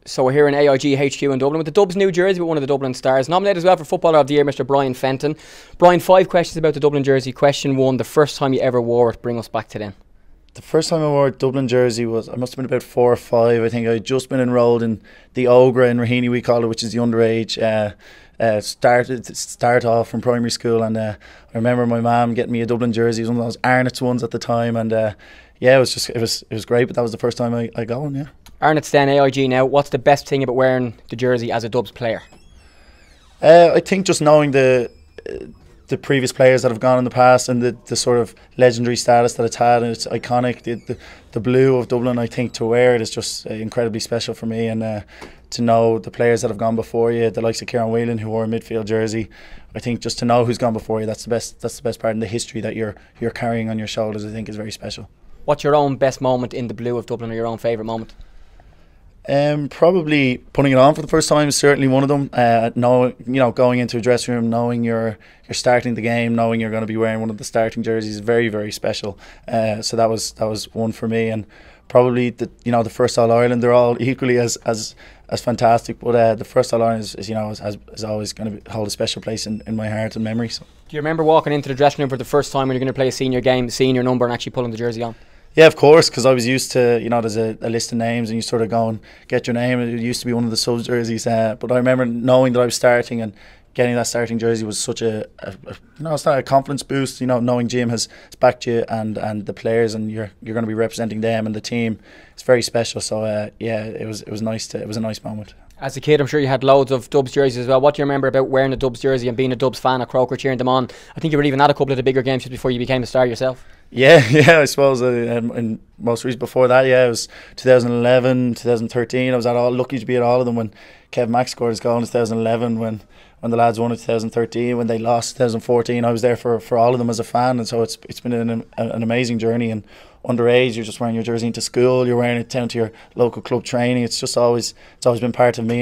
So we're here in AIG HQ in Dublin with the Dubs new jersey with one of the Dublin stars. Nominated as well for Footballer of the Year, Mr. Brian Fenton. Brian, 5 questions about the Dublin jersey. Question 1, the first time you ever wore it. Bring us back to then. The first time I wore a Dublin jersey was, I must have been about 4 or 5. I think I'd just been enrolled in the Ogra in Raheny, we call it, which is the underage. Start off from primary school, and I remember my mum getting me a Dublin jersey. It was one of those Arnott's ones at the time, and yeah, it was great. But that was the first time I got one. Yeah. Arnott's then AIG now. What's the best thing about wearing the jersey as a Dubs player? I think just knowing the previous players that have gone in the past and the sort of legendary status that it's had, and it's iconic. The blue of Dublin, I think, to wear it is just incredibly special for me, and to know the players that have gone before you, the likes of Kieran Whelan, who wore a midfield jersey. I think just to know who's gone before you, that's the best part, and the history that you're carrying on your shoulders, I think, is very special. What's your own best moment in the blue of Dublin, or your own favourite moment? Probably putting it on for the first time is certainly one of them. Going into a dressing room, knowing you're starting the game, knowing you're going to be wearing one of the starting jerseys is very, very special. So that was one for me, and probably the first All Ireland. They're all equally as fantastic, but the first All Ireland is always going to hold a special place in my heart and memory. So. Do you remember walking into the dressing room for the first time when you're going to play a senior game, seeing your number and actually pulling the jersey on? Yeah, of course, because I was used to, there's a list of names and you sort of go and get your name. It used to be one of the sub jerseys, but I remember knowing that I was starting, and getting that starting jersey was such it's not a confidence boost. Knowing Jim has backed you and the players, and you're going to be representing them and the team. It's very special. So yeah, it was nice. It was a nice moment. As a kid, I'm sure you had loads of Dubs jerseys as well. What do you remember about wearing a Dubs jersey and being a Dubs fan at Croker, cheering them on? I think you were even at a couple of the bigger games just before you became a star yourself. Yeah, I suppose. And most recent before that, it was 2011, 2013. I was lucky to be at all of them when Kev Mack scored his goal in 2011, when the lads won in 2013, when they lost 2014. I was there for all of them as a fan, and so it's been an amazing journey. And underage, you're just wearing your jersey into school, you're wearing it down to your local club training. It's always been part of me.